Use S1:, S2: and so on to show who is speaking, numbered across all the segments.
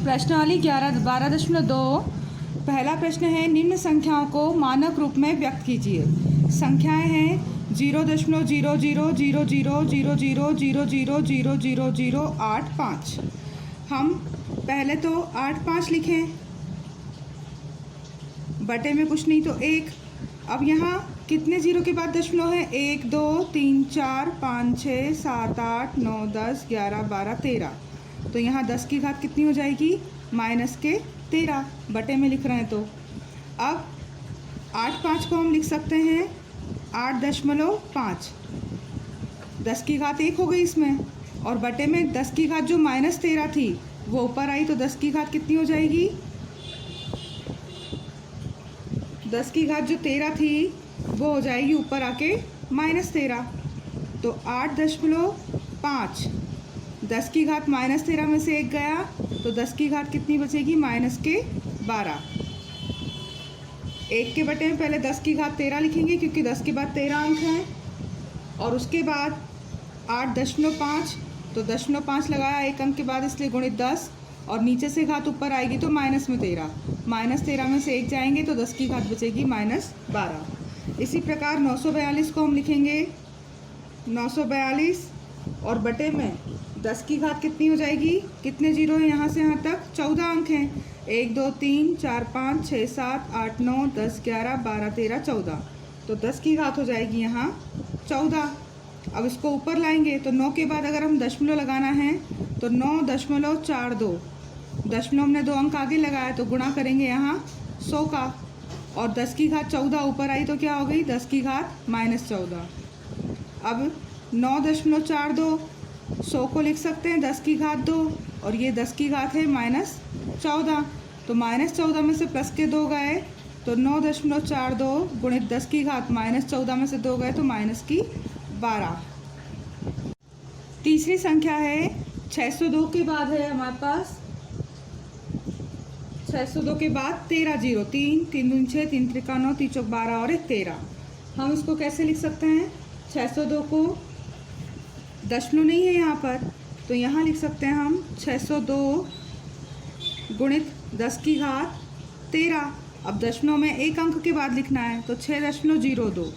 S1: प्रश्नावली 12.2 पहला प्रश्न है, निम्न संख्याओं को मानक रूप में व्यक्त कीजिए। संख्याएं हैं 0.000000000085। हम पहले तो 8 5 लिखें, बटे में कुछ नहीं तो 1। अब यहाँ कितने जीरो के बाद दशमलव है? 1 2 3 4 5 6 7 8 9 10 11 12 13। तो यहाँ 10 की घात कितनी हो जाएगी? -13। बटे में लिख रहे हैं तो अब 8 5 को हम लिख सकते हैं 8.5। 10 की घात 1 हो गई इसमें, और बटे में 10 की घात जो -13 थी वो ऊपर आई तो 10 की घात कितनी हो जाएगी? 10 की घात जो 13 थी वो हो जाएगी ऊपर आके -13। तो 8.5, 10 की घात -13 में से 1 गया तो 10 की घात कितनी बचेगी? -12। 1 के बटे में पहले 10 की घात 13 लिखेंगे क्योंकि 10 के बाद 13 अंक हैं, और उसके बाद 8.5, तो 0.5 लगाया 1 अंक के बाद इसलिए गुणित 10, और नीचे से घात ऊपर आएगी तो -13। -13 में से 1 जाएंगे तो 10 की घात बचेगी -12। इसी प्रकार 942 को हम लिखेंगे 942, और बटे में 10 की घात कितनी हो जाएगी? कितने जीरो हैं यहाँ से यहाँ तक? 14 अंक हैं। 1 2 3 4 5 6 7 8 9 10 11 12 13 14। तो 10 की घात हो जाएगी यहाँ 14। अब इसको ऊपर लाएंगे तो 9 के बाद अगर हम दशमलव लगाना है तो 9.42। दशमलव हमने 2 अंक आगे लगाया तो गुणा करेंगे यहाँ 100 का, और 10 की घात 14 ऊपर आई तो क्या हो गई? 10 की घात -14। अब 9.42, 100 को लिख सकते हैं 10 की घात 2, और ये 10 की घात है -14। तो -14 में से प्लस के 2 गए तो 9.42 गुणित 10 की घात -14 में से 2 गए तो -12। तीसरी संख्या है 602 के बाद है हमारे पास 602 के बाद 13 जीरो, 3 3 दूनी 6 3 त्रिका 9 3 चौक 12 और 1 13। हम इसको कैसे लिख सकते हैं? 602 को दशमलव नहीं है यहाँ पर, तो यहाँ लिख सकते हैं हम 602 गुणित 10 की घात 13। अब दशमलव में 1 अंक के बाद लिखना है तो 6.02।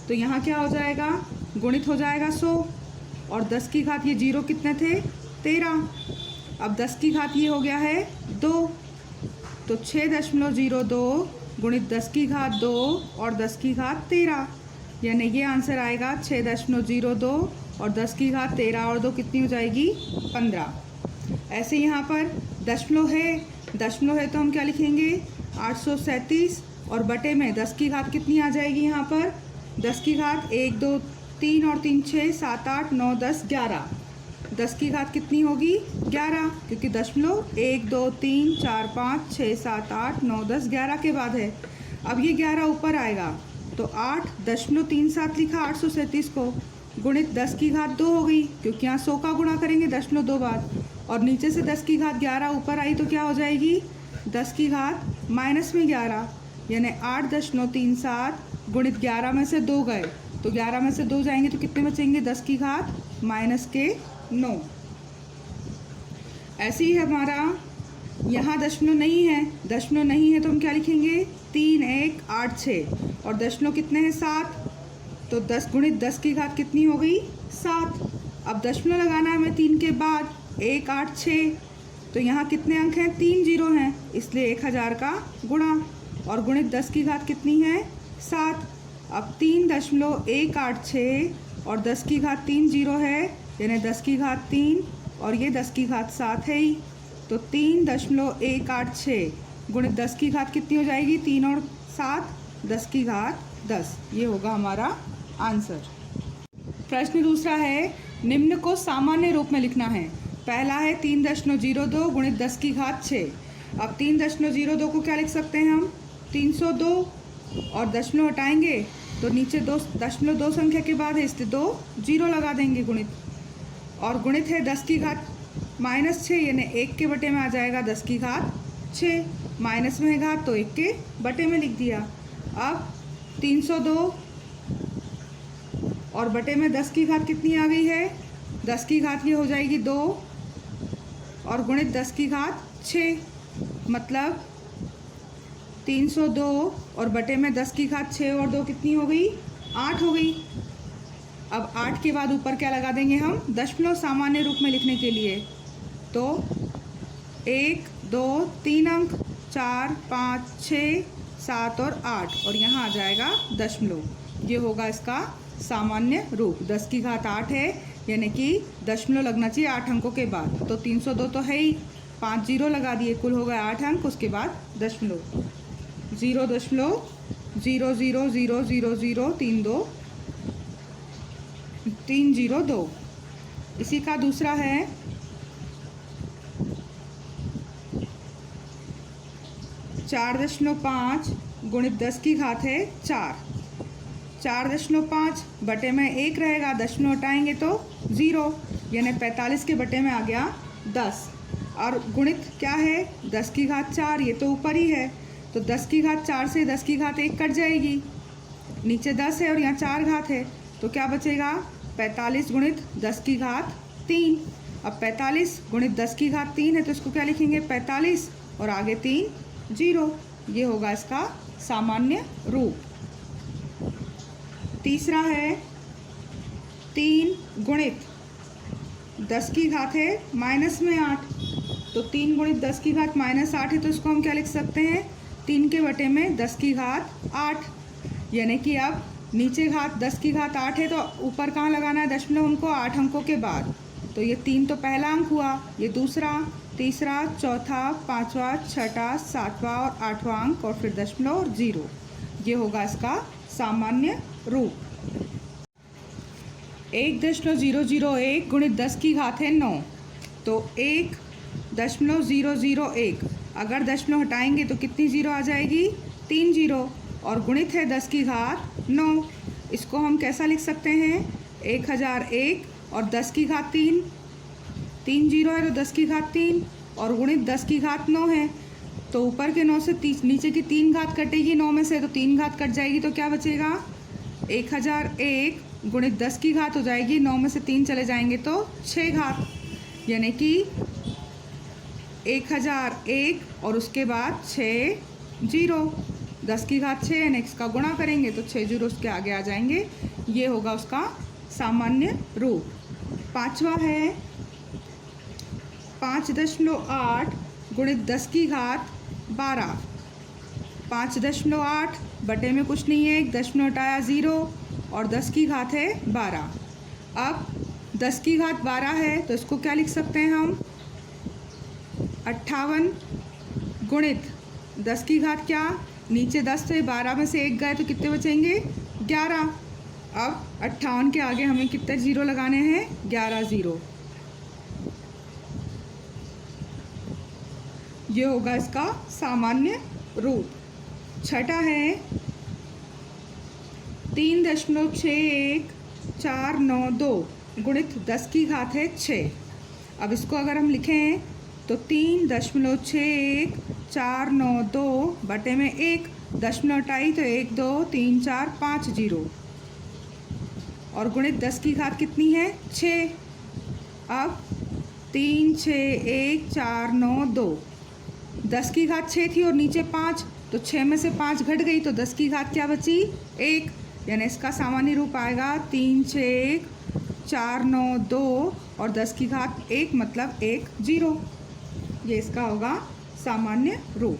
S1: तो यहाँ क्या हो जाएगा? गुणित हो जाएगा 100, और 10 की घात ये जीरो कितने थे? 13। अब 10 की घात ये हो गया है 2, तो 6.02 गुणित 10 की घात 2 और 10 की घात 13, यानी ये आंसर आएगा 6.02 और 10 की घात 13 और 2 कितनी हो जाएगी? 15। ऐसे यहाँ पर दशमलव है तो हम क्या लिखेंगे? 837, और बटे में 10 की घात कितनी आ जाएगी यहाँ पर? 10 की घात 1 2 3 और 3 6 7 8 9 10 11। 10 की घात कितनी होगी? 11, क्योंकि दशमलव 1 2 3 4 5 6 7 8 9 10 11 के बाद है। अब ये 11 ऊपर आएगा तो 8.37 लिखा 837 को, गुणित 10 की घात 2 हो गई क्योंकि यहाँ 100 का गुणा करेंगे 0.2 बार, और नीचे से 10 की घात 11 ऊपर आई तो क्या हो जाएगी? 10 की घात -11, यानी 8.37 गुणित 11 में से 2 गए तो 11 में से 2 जाएंगे तो कितने बचेंगे? 10 की घात -9। ऐसे ही हमारा यहाँ दशमलव नहीं है तो हम क्या लिखेंगे? 3 1 8 6, और दशमलव कितने हैं? 7, तो 10 गुणित 10 की घात कितनी हो गई? 7। अब दशमलव लगाना है हमें 3 के बाद 1 8 6, तो यहाँ कितने अंक हैं? 3 जीरो हैं, इसलिए 1000 का गुणा, और गुणित 10 की घात कितनी है? 7। अब 3.186 और 10 की घात 3 जीरो है, यानी 10 की घात 3 और ये 10 की घात 7 है ही, तो 3.186 गुणित 10 की घात कितनी हो जाएगी? 3 और 7 10 की घात 10। ये होगा हमारा आंसर। प्रश्न दूसरा है, निम्न को सामान्य रूप में लिखना है। पहला है 3.02 गुणित 10 की घात 6। अब 3.02 को क्या लिख सकते हैं हम? 302, और दशमलव हटाएंगे तो नीचे 2 संख्या के बाद है इसलिए 2 जीरो लगा देंगे गुणित, और गुणित है 10 की घात -6, यानी 1 के बटे में आ जाएगा 10 की घात 6, माइनस में है घात तो 1 के बटे में लिख दिया। अब 302 और बटे में 10 की घात कितनी आ गई है? 10 की घात ये हो जाएगी 2, और गुणित 10 की घात 6, मतलब 302 और बटे में 10 की घात 6 और 2 कितनी हो गई? 8 हो गई। अब 8 के बाद ऊपर क्या लगा देंगे हम? दशमलव सामान्य रूप में लिखने के लिए। तो 1 2 3 अंक, 4 5 6 7 और 8, और यहाँ आ जाएगा दशमलव। ये होगा इसका सामान्य रूप। 10 की घात 8 है, यानी कि दशमलव लगना चाहिए 8 अंकों के बाद। तो 302 तो है ही, 5 जीरो लगा दिए, कुल हो गए 8 अंक, उसके बाद दशमलव। 0.00000032 302। इसी का दूसरा है 4.5 गुणित 10 की घात है 4। 4.5 बटे में 1 रहेगा, दशमलव हटाएंगे तो 0, यानी 45 के बटे में आ गया 10। और गुणित क्या है? 10 की घात 4, ये तो ऊपर ही है, तो 10 की घात 4 से 10 की घात 1 कट जाएगी, नीचे 10 है और यहाँ 4 घात है, तो क्या बचेगा? 45 गुणित 10 की घात 3। अब 45 गुणित 10 की घात 3 है, तो इसको क्या लिखेंगे? 45 और आगे 3 0। ये होगा इसका सामान्य रूप। तीसरा है 3 गुणित 10 की घात है माइनस में 8, तो 3 गुणित 10 की घात -8 है, तो इसको हम क्या लिख सकते हैं? 3 के बटे में 10 की घात 8, यानी कि अब नीचे घात 10 की घात 8 है, तो ऊपर कहाँ लगाना है दशमलव? उनको 8 अंकों के बाद। तो ये 3 तो पहला अंक हुआ, ये दूसरा, तीसरा, चौथा, पाँचवा, छठा, सातवां और 8वां अंक, और फिर दशमलव और 0। ये होगा इसका सामान्य रूप। 1.001 गुणित 10 की घात है 9, तो 1.001, अगर दशमलव हटाएंगे तो कितनी जीरो आ जाएगी? 3 जीरो, और गुणित है 10 की घात 9। इसको हम कैसा लिख सकते हैं? 1001 और 10 की घात 3, 3 जीरो है तो 10 की घात 3, और गुणित 10 की घात 9 है, तो ऊपर के 9 से नीचे की 3 घात कटेगी 9 में से, तो 3 घात कट जाएगी, तो क्या बचेगा? 1001 गुणित 10 की घात हो जाएगी, 9 में से 3 चले जाएंगे तो 6 घात, यानी कि 1001 और उसके बाद 6 जीरो, 10 की घात 6 यानी इसका गुणा करेंगे तो 6 जीरो उसके आगे आ जाएंगे। ये होगा उसका सामान्य रूप। पांचवा है 5.8 गुणित 10 की घात 12। 5.8 बटे में कुछ नहीं है, एक दशमलव हटाया 0, और 10 की घात है 12। अब 10 की घात 12 है, तो इसको क्या लिख सकते हैं हम? 58 गुणित 10 की घात क्या? नीचे 10 से 12 में से 1 गए तो कितने बचेंगे? 11। अब 58 के आगे हमें कितने जीरो लगाने हैं? 11 जीरो। ये होगा इसका सामान्य रूप। छठा है 3.61492 गुणित 10 की घात है 6। अब इसको अगर हम लिखें तो 3.61492 बटे में 1 दशमलव हटाई तो 1 2 3 4 5 जीरो, और गुणित 10 की घात कितनी है? 6। अब 3 6 1 4 9 2, 10 की घात 6 थी और नीचे 5, तो 6 में से 5 घट गई, तो 10 की घात क्या बची? 1, यानी इसका सामान्य रूप आएगा 3 6 1 4 9 2 और 10 की घात 1 मतलब 1 जीरो। ये इसका होगा सामान्य रूप।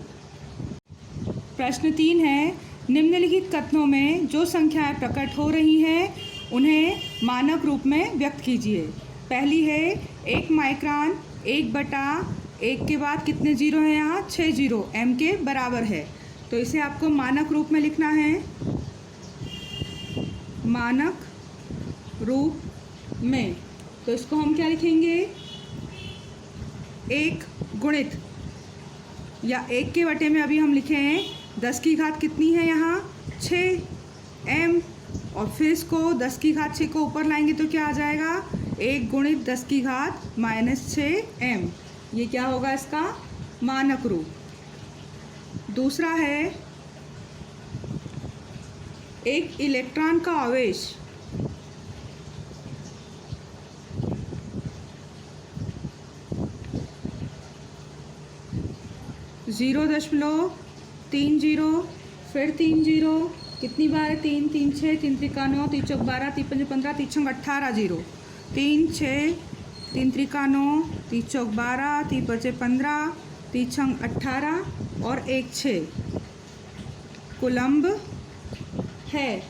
S1: प्रश्न 3 है, निम्नलिखित कथनों में जो संख्याएं प्रकट हो रही हैं उन्हें मानक रूप में व्यक्त कीजिए। पहली है 1 माइक्रोन 1/1 के बाद कितने जीरो हैं? यहाँ 6 जीरो, m के बराबर है, तो इसे आपको मानक रूप में लिखना है। मानक रूप में तो इसको हम क्या लिखेंगे? 1 गुणित, या 1 के बटे में अभी हम लिखे हैं 10 की घात कितनी है यहाँ? 6 m, और फिर इसको 10 की घात 6 को ऊपर लाएंगे तो क्या आ जाएगा? 1 गुणित 10 की घात -6 m। ये क्या होगा इसका मानक रूप। दूसरा है एक इलेक्ट्रॉन का आवेश 0.30, फिर 3 जीरो, कितनी बार है? 3 3 6, 3 त्रिका 9, 3 चौक 12, 3 पंजे 15, 3 छंग 18 जीरो। 3 6, 3 त्रिका 9, 3 चौक 12, 3 पंजे 15, 3 छंग 18 और 1 6 कूलम्ब है।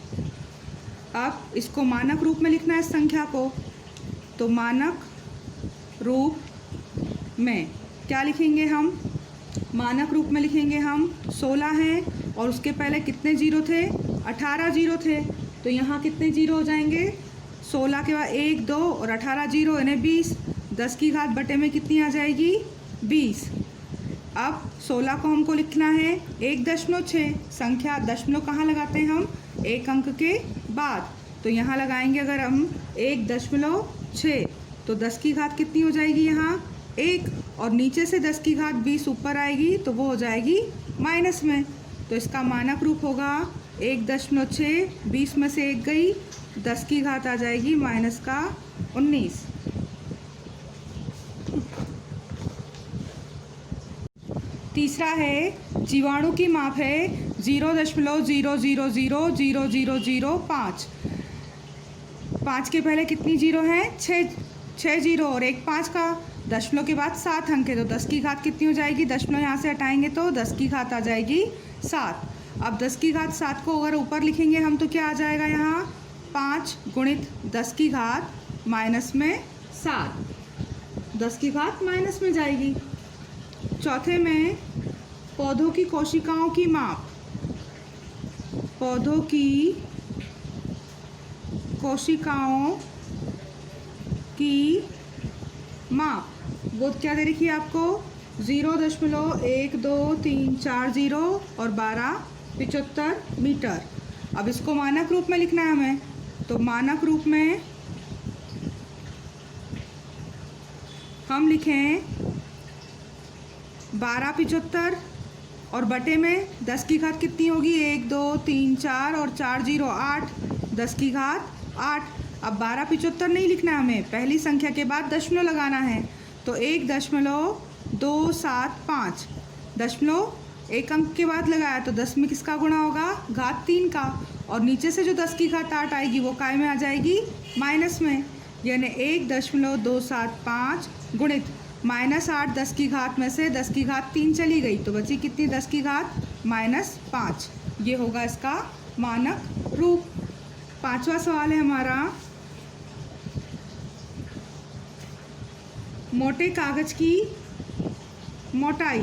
S1: अब इसको मानक रूप में लिखना है इस संख्या को, तो मानक रूप में क्या लिखेंगे हम? मानक रूप में लिखेंगे हम 16 है और उसके पहले कितने जीरो थे? 18 जीरो थे। तो यहाँ कितने जीरो हो जाएंगे? 16 के बाद 1 2 और 18 जीरो यानी 20। 10 की घात बटे में कितनी आ जाएगी? 20। अब 16 को हमको लिखना है 1.6। संख्या दशमलव कहाँ लगाते हैं हम? एक अंक के बाद। तो यहाँ लगाएंगे अगर हम 1.6, तो 10 की घात कितनी हो जाएगी यहाँ? 1, और नीचे से 10 की घात 20 ऊपर आएगी तो वो हो जाएगी माइनस में। तो इसका मानक रूप होगा 1.6, 20 में से 1 गई, 10 की घात आ जाएगी माइनस का 19। तीसरा है जीवाणु की माप है 0.00000005। 5 के पहले कितनी जीरो हैं? 6 जीरो और 1 5 का। दशमलव के बाद 7 अंक है तो 10 की घात कितनी हो जाएगी? दशमलव यहाँ से हटाएंगे तो 10 की घात आ जाएगी 7। अब 10 की घात 7 को अगर ऊपर लिखेंगे हम तो क्या आ जाएगा यहाँ? 5 गुणित 10 की घात माइनस में 7। 10 की घात माइनस में जाएगी। चौथे में पौधों की कोशिकाओं की माप। पौधों की कोशिकाओं की माप वो क्या दे रखी है आपको? 0.1234 और 12.75 मीटर। अब इसको मानक रूप में लिखना है हमें, तो मानक रूप में हम लिखें 12.75 और बटे में 10 की घात कितनी होगी? 1 2 3 4 और 4 जीरो 8, 10 की घात 8। अब 12.75 नहीं लिखना है हमें, पहली संख्या के बाद दशमलव लगाना है, तो 1.275। दशमलव एक अंक के बाद लगाया तो 10 में किसका गुणा होगा? घात 3 का, और नीचे से जो 10 की घात 8 आएगी वो काय में आ जाएगी? माइनस में, यानी 1.275 गुणित -8 10 की घात में से 10 की घात 3 चली गई तो बची कितनी? 10 की घात -5। ये होगा इसका मानक रूप। 5वां सवाल है हमारा, मोटे कागज की मोटाई।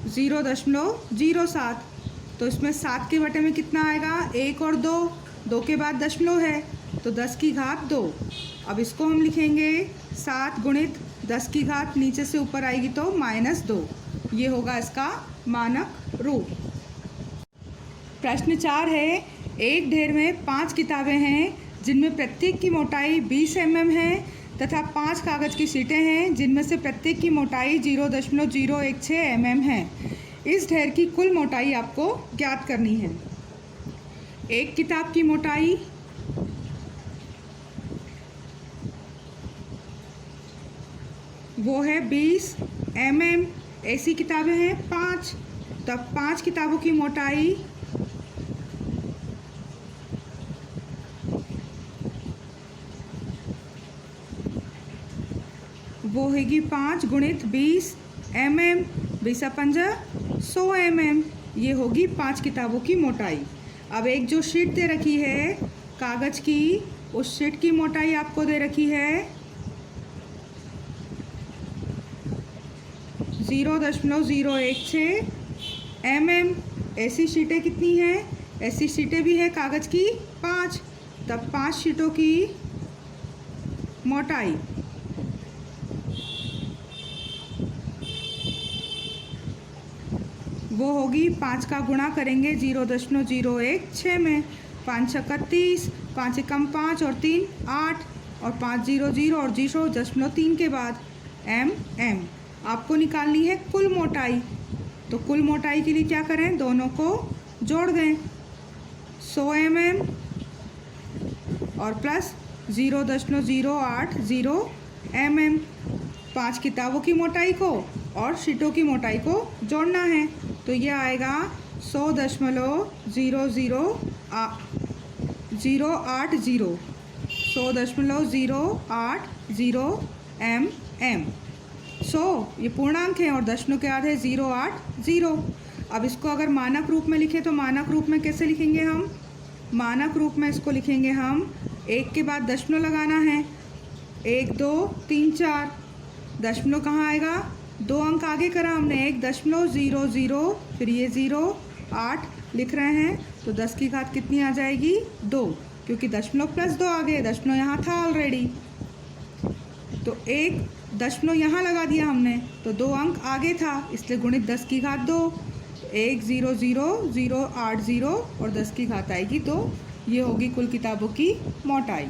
S1: .07, तो इसमें 7 के बटे में कितना आएगा? 1 और 2, 2 के बाद दशमलव है तो 10 की घात 2। अब इसको हम लिखेंगे 7 गुणित 10 की घात नीचे से ऊपर आएगी तो -2। ये होगा इसका मानक रूप। प्रश्न 4 है, एक ढेर में 5 किताबें हैं जिनमें प्रत्येक की मोटाई 20 mm है तथा 5 कागज़ की शीटें हैं जिनमें से प्रत्येक की मोटाई 0.016 mm है। इस ढेर की कुल मोटाई आपको ज्ञात करनी है। एक किताब की मोटाई वो है 20 mm। ऐसी किताबें हैं 5, तब 5 किताबों की मोटाई वो होगी 5 गुणित 20 mm, 20 पंजा 100 mm। ये होगी 5 किताबों की मोटाई। अब एक जो शीट दे रखी है कागज़ की, उस शीट की मोटाई आपको दे रखी है 0.016 mm। ऐसी शीटें कितनी हैं? ऐसी शीटें भी है कागज़ की 5, तब 5 शीटों की मोटाई वो होगी 5 का गुणा करेंगे 0.016 में। 5 छक्का 30, 5 एकम 5 और 3 8 और 5 0 0 और 0.3 के बाद mm। आपको निकालनी है कुल मोटाई, तो कुल मोटाई के लिए क्या करें? दोनों को जोड़ दें, 100 mm और प्लस 0.080 mm। 5 किताबों की मोटाई को और शीटों की मोटाई को जोड़ना है, तो ये आएगा 100.080 mm। ये पूर्णांक है और दशमलव के आधे 080। अब इसको अगर मानक रूप में लिखें तो मानक रूप में कैसे लिखेंगे हम? मानक रूप में इसको लिखेंगे हम, 1 के बाद दशमलव लगाना है, 1 2 3 4। दशमलव कहाँ आएगा? 2 अंक आगे करा हमने, 1.00, फिर ये 0.8 लिख रहे हैं, तो 10 की घात कितनी आ जाएगी? 2, क्योंकि दशमलव प्लस 2 आ गए, दशमलव यहाँ था ऑलरेडी। तो 1 दशमलव यहाँ लगा दिया हमने, तो 2 अंक आगे था, इसलिए गुणित 10 की घात 2, 100,080 और 10 की घात आएगी 2। ये होगी कुल किताबों की मोटाई।